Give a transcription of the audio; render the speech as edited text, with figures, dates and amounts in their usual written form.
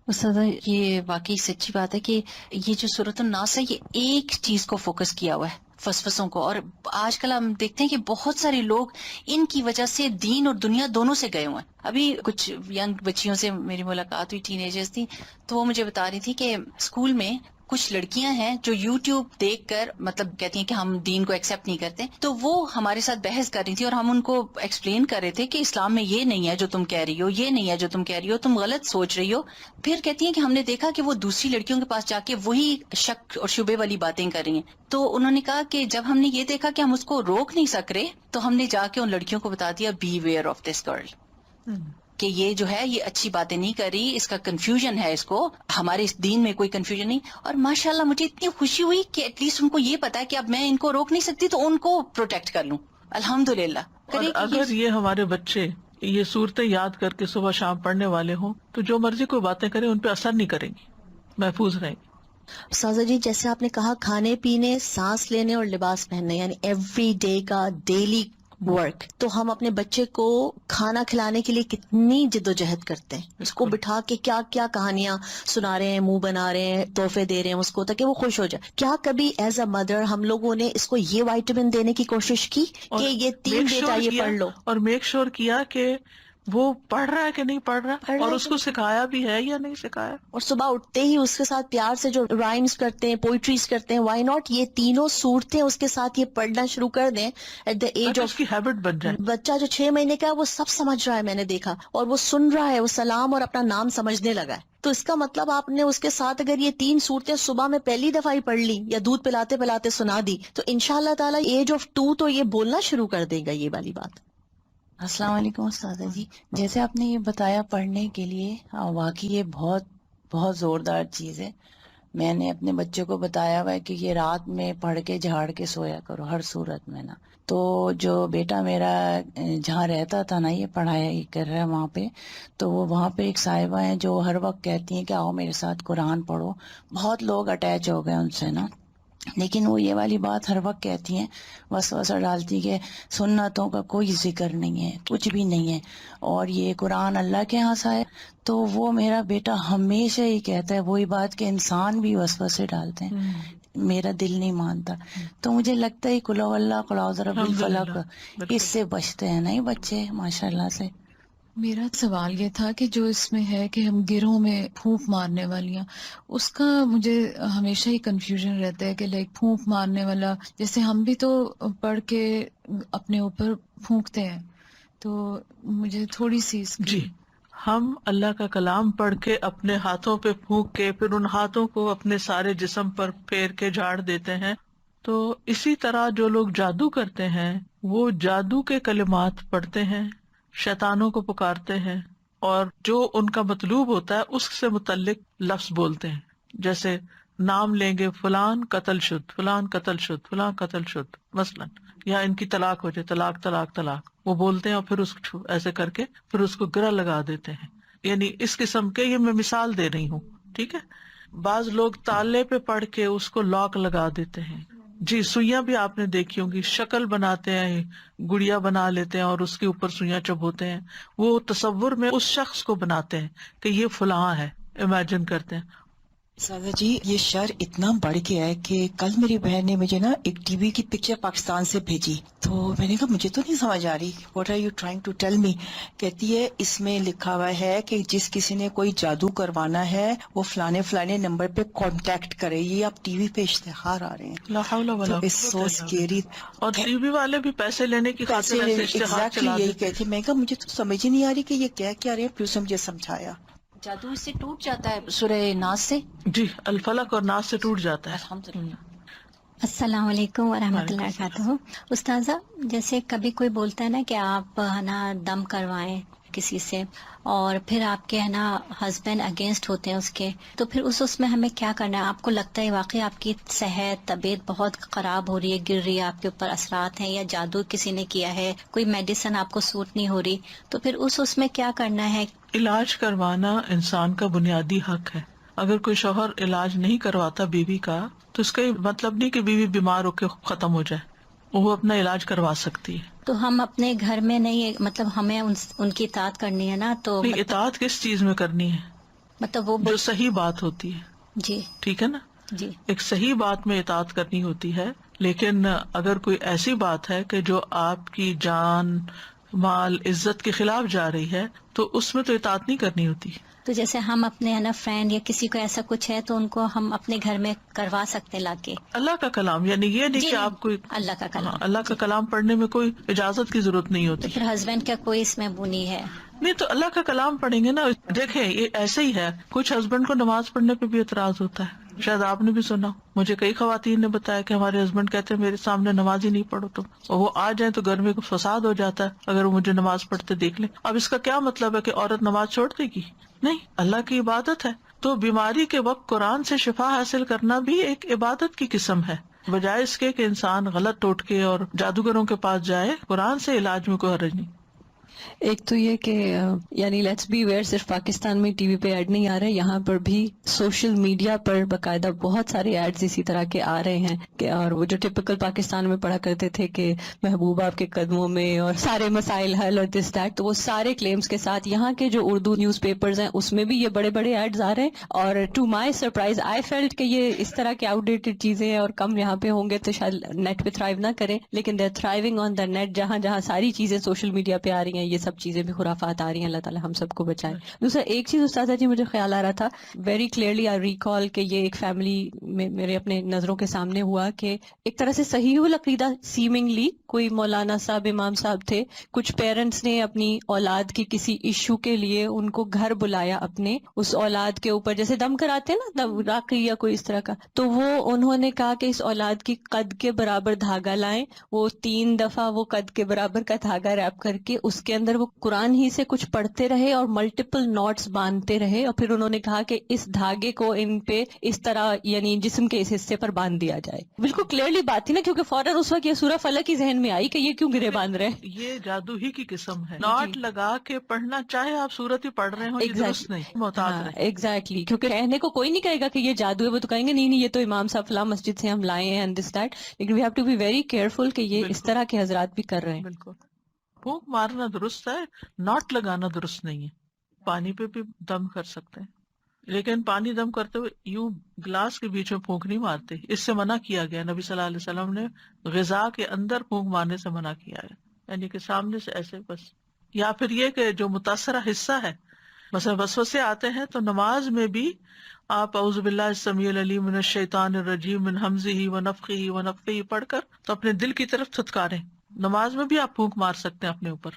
ustaza, یہ واقعی سچی بات ہے کہ یہ جو سورۃ الناس ہے یہ ایک چیز کو فوکس کیا ہوا ہے، فسفسوں کو. اور آج کل ہم دیکھتے ہیں کہ بہت سارے لوگ ان کی وجہ سے دین اور دنیا دونوں سے گئے ہوئے ہیں. ابھی کچھ ینگ بچیوں سے میری ملاقات ہوئی، ٹین ایجرز تھی، تو وہ مجھے بتا رہی تھی کہ اسکول میں کچھ لڑکیاں ہیں جو یوٹیوب دیکھ کر مطلب کہتی ہیں کہ ہم دین کو ایکسیپٹ نہیں کرتے. تو وہ ہمارے ساتھ بحث کر رہی تھی اور ہم ان کو ایکسپلین کر رہے تھے کہ اسلام میں یہ نہیں ہے جو تم کہہ رہی ہو، یہ نہیں ہے جو تم کہہ رہی ہو، تم غلط سوچ رہی ہو. پھر کہتی ہیں کہ ہم نے دیکھا کہ وہ دوسری لڑکیوں کے پاس جا کے وہی شک اور شبے والی باتیں کر رہی ہیں. تو انہوں نے کہا کہ جب ہم نے یہ دیکھا کہ ہم اس کو روک نہیں سک رہے تو ہم نے جا کے ان لڑکیوں کو بتا دیا beware of this girl, کہ یہ جو ہے یہ اچھی باتیں نہیں کر رہی، اس کا کنفیوژن ہے، اس کو ہمارے اس دین میں کوئی کنفیوژن نہیں. اور ماشاءاللہ مجھے اتنی خوشی ہوئی کہ ایٹ لیسٹ ان کو یہ پتا ہے کہ اب میں ان کو روک نہیں سکتی تو ان کو پروٹیکٹ کر لوں. الحمدللہ. اور اگر یہ ہمارے بچے یہ صورتیں یاد کر کے صبح شام پڑھنے والے ہوں تو جو مرضی کوئی باتیں کریں ان پہ اثر نہیں کریں گی، محفوظ رہیں گے. استاذہ جی جیسے آپ نے کہا کھانے پینے، سانس لینے اور لباس پہننے، یعنی ایوری ڈے کا ڈیلی ورک، تو ہم اپنے بچے کو کھانا کھلانے کے لیے کتنی جد و جہد کرتے ہیں. اس کو بٹھا کے کیا کیا کہانیاں سنا رہے ہیں، منہ بنا رہے ہیں، تحفے دے رہے ہیں اس کو تاکہ وہ خوش ہو جائے. کیا کبھی ایز اے مدر ہم لوگوں نے اس کو یہ وائٹامن دینے کی کوشش کی کہ یہ 3 ڈیٹا یہ پڑھ لو؟ اور میک شور کیا کہ وہ پڑھ رہا ہے کہ نہیں پڑھ رہا، اور اس کو سکھایا بھی ہے یا نہیں سکھایا. اور صبح اٹھتے ہی اس کے ساتھ پیار سے جو رائمز کرتے ہیں، پوئٹریز کرتے ہیں، وائی ناٹ یہ تینوں صورتیں اس کے ساتھ یہ پڑھنا شروع کر دیں ایٹ دا ایج اس کی ہیبٹ بن جائے. بچہ جو 6 مہینے کا ہے وہ سب سمجھ رہا ہے، میں نے دیکھا، اور وہ سن رہا ہے، وہ سلام اور اپنا نام سمجھنے لگا ہے. تو اس کا مطلب آپ نے اس کے ساتھ اگر یہ 3 صورتیں صبح میں پہلی دفعہ ہی پڑھ لی یا دودھ پلاتے پلاتے سنا دی تو انشاءاللہ تعالیٰ ایج آف 2 تو یہ بولنا شروع کر دے گا یہ والی بات. السلام علیکم استاذہ جی. جیسے آپ نے یہ بتایا پڑھنے کے لیے، واقعی یہ بہت بہت زوردار چیز ہے. میں نے اپنے بچوں کو بتایا ہوا ہے کہ یہ رات میں پڑھ کے جھاڑ کے سویا کرو ہر صورت میں نا. تو جو بیٹا میرا جہاں رہتا تھا نا، یہ پڑھائی کر رہا ہے وہاں پہ، تو وہ وہاں پہ ایک صاحبہ ہیں جو ہر وقت کہتی ہیں کہ آؤ میرے ساتھ قرآن پڑھو. بہت لوگ اٹیچ ہو گئے ان سے نا، لیکن وہ یہ والی بات ہر وقت کہتی ہیں، وسوسہ ڈالتی کہ سنتوں کا کوئی ذکر نہیں ہے، کچھ بھی نہیں ہے، اور یہ قرآن اللہ کے ہاں سے ہے. تو وہ میرا بیٹا ہمیشہ ہی کہتا ہے وہی بات کہ انسان بھی وسوسے ڈالتے ہیں، میرا دل نہیں مانتا. تو مجھے لگتا ہے قل اللہ قل اعوذ برب الفلق، اس سے بچتے ہیں نہیں بچے ماشاء اللہ سے. میرا سوال یہ تھا کہ جو اس میں ہے کہ ہم گروہ میں پھونک مارنے والیاں، اس کا مجھے ہمیشہ ہی کنفیوژن رہتا ہے کہ لائک پھونک مارنے والا، جیسے ہم بھی تو پڑھ کے اپنے اوپر پھونکتے ہیں، تو مجھے تھوڑی سی اس کی. جی، ہم اللہ کا کلام پڑھ کے اپنے ہاتھوں پہ پھونک کے پھر ان ہاتھوں کو اپنے سارے جسم پر پھیر کے جھاڑ دیتے ہیں. تو اسی طرح جو لوگ جادو کرتے ہیں وہ جادو کے کلمات پڑھتے ہیں، شیطانوں کو پکارتے ہیں، اور جو ان کا مطلوب ہوتا ہے اس سے متعلق لفظ بولتے ہیں. جیسے نام لیں گے فلان قتل شد، فلان قتل شد، فلان قتل شد مثلا، یا ان کی طلاق ہو جائے، طلاق طلاق طلاق، وہ بولتے ہیں اور پھر اس کو ایسے کر کے پھر اس کو گرہ لگا دیتے ہیں. یعنی اس قسم کے، یہ میں مثال دے رہی ہوں، ٹھیک ہے. بعض لوگ تالے پہ پڑھ کے اس کو لاک لگا دیتے ہیں. جی، سوئیاں بھی آپ نے دیکھی ہوں گی، شکل بناتے ہیں، گڑیا بنا لیتے ہیں اور اس کے اوپر سوئیاں چبھوتے ہیں. وہ تصور میں اس شخص کو بناتے ہیں کہ یہ فلاں ہے، امیجن کرتے ہیں. سادہ جی، یہ شر اتنا بڑھ گیا ہے کہ کل میری بہن نے مجھے نا ایک ٹی وی کی پکچر پاکستان سے بھیجی، تو میں نے کہا مجھے تو نہیں سمجھ آ رہی، what are you trying to tell me? کہتی ہے اس میں لکھا ہوا ہے کہ جس کسی نے کوئی جادو کروانا ہے وہ فلانے فلانے نمبر پہ کانٹیکٹ کرے. یہ اب ٹی وی پہ اشتہار آ رہے ہیں. لا حول ولا تو اٹس سو اسکیری. اور ٹی وی والے بھی پیسے لینے کی خاطر ایسے اشتہار ایگزیکٹلی چلا یہی دیتے ہیں. کہتی. میں کہا مجھے تو سمجھ ہی نہیں آ رہی کہ یہ کیا رہے ہیں، پھر اسے مجھے سمجھایا. جادو اس سے ٹوٹ جاتا ہے سورہ ناس سے. جی، الفلق اور ناس سے ٹوٹ جاتا ہے. الحمدللہ. السلام علیکم ورحمۃ اللہ وبرکاتہ. استاذہ، جیسے کبھی کوئی بولتا ہے نا کہ آپ ہے نا دم کروائیں کسی سے، اور پھر آپ کے ہے نا ہسبینڈ اگینسٹ ہوتے ہیں اس کے، تو پھر اس میں ہمیں کیا کرنا ہے؟ آپ کو لگتا ہے واقعی آپ کی صحت طبیعت بہت خراب ہو رہی ہے، گر رہی ہے، آپ کے اوپر اثرات ہیں، یا جادو کسی نے کیا ہے، کوئی میڈیسن آپ کو سوٹ نہیں ہو رہی، تو پھر اس میں کیا کرنا ہے؟ علاج کروانا انسان کا بنیادی حق ہے. اگر کوئی شوہر علاج نہیں کرواتا بیوی کا تو اس کا یہ مطلب نہیں کہ بیوی بیمار ہو کے ختم ہو جائے، وہ اپنا علاج کروا سکتی ہے. تو ہم اپنے گھر میں نہیں، مطلب ہمیں ان کی اطاعت کرنی ہے نا، تو اطاعت کس چیز میں کرنی ہے؟ مطلب وہ جو صحیح بات ہوتی ہے. جی ٹھیک ہے نا, جی ایک صحیح بات میں اطاعت کرنی ہوتی ہے, لیکن اگر کوئی ایسی بات ہے کہ جو آپ کی جان مال عزت کے خلاف جا رہی ہے تو اس میں تو اطاعت نہیں کرنی ہوتی. تو جیسے ہم اپنے ہے نا فرینڈ یا کسی کو ایسا کچھ ہے تو ان کو ہم اپنے گھر میں کروا سکتے لا کے. اللہ کا کلام یعنی یہ نہیں جی کہ آپ کوئی اللہ کا کلام. اللہ کا کلام پڑھنے میں کوئی اجازت کی ضرورت نہیں تو ہوتی. پھر ہسبینڈ کا کوئی اس میں وہ نہیں ہے. نہیں تو اللہ کا کلام پڑھیں گے نا. دیکھیں یہ ایسے ہی ہے, کچھ ہسبینڈ کو نماز پڑھنے پہ بھی اعتراض ہوتا ہے, شاید آپ نے بھی سنا. مجھے کئی خواتین نے بتایا کہ ہمارے ہسبینڈ کہتے ہیں میرے سامنے نماز ہی نہیں پڑھو تم, اور وہ آ جائیں تو گھر میں فساد ہو جاتا ہے اگر وہ مجھے نماز پڑھتے دیکھ لیں. اب اس کا کیا مطلب ہے کہ عورت نماز چھوڑ دے گی؟ نہیں, اللہ کی عبادت ہے. تو بیماری کے وقت قرآن سے شفا حاصل کرنا بھی ایک عبادت کی قسم ہے, بجائے اس کے کہ انسان غلط ٹوٹکے اور جادوگروں کے پاس جائے. قرآن سے علاج میں کوئی حرج نہیں. ایک تو یہ کہ یعنی لیٹس بی ویئر صرف پاکستان میں ٹی وی پہ ایڈ نہیں آ رہے, یہاں پر بھی سوشل میڈیا پر باقاعدہ بہت سارے ایڈز اسی طرح کے آ رہے ہیں کہ, اور وہ جو ٹپکل پاکستان میں پڑھا کرتے تھے کہ محبوب آپ کے قدموں میں اور سارے مسائل حل اور دس دیٹ, تو وہ سارے کلیمز کے ساتھ یہاں کے جو اردو نیوز پیپرز ہیں اس میں بھی یہ بڑے بڑے ایڈز آ رہے ہیں. اور to my surprise I felt کہ یہ اس طرح کے آؤٹ ڈیٹڈ چیزیں ہیں اور کم یہاں پہ ہوں گے تو شاید نیٹ پہ تھرائیو نہ کریں, لیکن they are thriving on the net. جہاں جہاں ساری چیزیں سوشل میڈیا پہ آ رہی ہیں یہ سب چیزیں بھی خرافات آ رہی ہیں. اللہ تعالیٰ ہم سب کو بچائے. دوسرا ایک چیز استاذہ جی مجھے خیال آ رہا تھا, ویری کلیئرلی آئی ریکال کہ یہ ایک فیملی میں میرے اپنے نظروں کے سامنے ہوا کہ ایک طرح سے صحیح العقیدہ سیمنگلی کوئی مولانا صاحب امام صاحب تھے, کچھ پیرنٹس نے اپنی اولاد کی کسی ایشو کے لیے ان کو گھر بلایا اپنے, اس اولاد کے اوپر جیسے دم کراتے ہیں نا راقی یا کوئی اس طرح کا, تو وہ انہوں نے کہا کہ اس اولاد کی قد کے برابر دھاگا لائیں. وہ 3 دفعہ وہ قد کے برابر کا دھاگا ریپ کر کے اس کے اندر وہ قرآن ہی سے کچھ پڑھتے رہے اور ملٹیپل نوٹس باندھتے رہے, اور پھر انہوں نے کہا کہ اس دھاگے کو ان پہ اس طرح یعنی جسم کے اس حصے پر باندھ دیا جائے. بالکل کلیئرلی بات تھی نا, کیونکہ فوراً اس وقت یہ سورہ فلق ہی ذہن میں آئی کہ یہ کیوں گرے باندھ رہے ہیں. یہ جادو ہی کی قسم ہے. ناٹ لگا کے پڑھنا, چاہے آپ سورت ہی پڑھ رہے ہوں, یہ درست نہیں, محتاط رہیں. ایگزیکٹلی, کیونکہ کہنے کو کوئی نہیں کہے گا کہ یہ جادو ہے, وہ تو کہیں گے نہیں یہ تو امام صاحب فلاں مسجد سے ہم لائے ہیں اینڈ دس دیٹ, لیکن we have to be very careful کہ یہ اس طرح کے حضرات بھی کر رہے ہیں. بالکل, پھونک مارنا درست ہے, ناٹ لگانا درست نہیں ہے. پانی پہ بھی دم کر سکتے ہیں, لیکن پانی دم کرتے ہوئے یوں گلاس کے بیچ میں پھونک نہیں مارتے, اس سے منع کیا گیا. نبی صلی اللہ علیہ وسلم نے غذا کے اندر پھونک مارنے سے منع کیا ہے, یعنی کہ سامنے سے ایسے بس. یا پھر یہ کہ جو متاثرہ حصہ ہے, مثلا وسوسے آتے ہیں تو نماز میں بھی آپ اعوذ باللہ السمیع العلیم من الشیطان الرجیم من ہمزہ ونفخہ ونفثہ پڑھ کر تو اپنے دل کی طرف تھتکاریں. نماز میں بھی آپ پھونک مار سکتے ہیں اپنے اوپر.